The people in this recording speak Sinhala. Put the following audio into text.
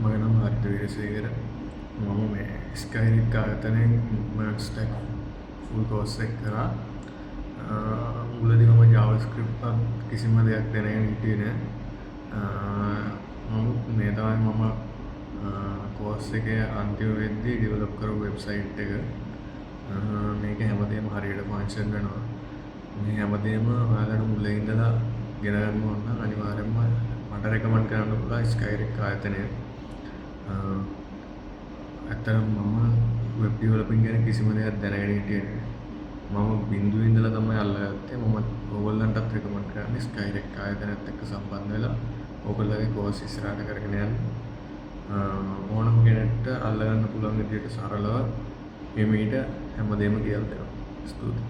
මගේ නම හරිත වීරසේකර. මම මේ ස්කයිරික් ආයතනයෙන් ඉක්මනට් ස්ටැක් ෆුල් කෝස් එක කරා. මුලදී මම JavaScript කිසිම දෙයක් දැනගෙන හිටියේ නෑ. නමුත් මේ තමයි මම කෝස් එකේ අන්තිම වෙද්දී ඩෙවලොප් කරපු වෙබ්සයිට් එක. මේක හැමදේම හරියට ෆන්ක්ෂන් වෙනවා. මේ හැමදේම ඔයාලට මුලින් ඉඳලා ගෙන ගන්න ඕන නම් අනිවාර්යෙන්ම මට රෙකමන්ඩ් කරන්න පුළුවන් ස්කයිරික් ආයතනය. ඇත්තටම මම වෙබ් ඩෙවලොපින් ගැන කිසිම දෙයක් දැනගෙන හිටියේ නෑ. මම බිඳුවේ ඉඳලා තමයි අල්ලගත්තේ. මම ඕගොල්ලන්ටත් රෙකමන්ඩ් කරන්නේ ස්කයිරික් ආයතනයත් එක්ක සම්බන්ධ වෙලා ඕගොල්ලන්ගේ කෝස් ඉස්සරහට කරගෙන යන්න. ඕනම කෙනෙක්ට අල්ලගන්න පුළුවන් විදිහට සරලව එමෙයිට හැමදේම කියලා දෙනවා. ස්තුතියි.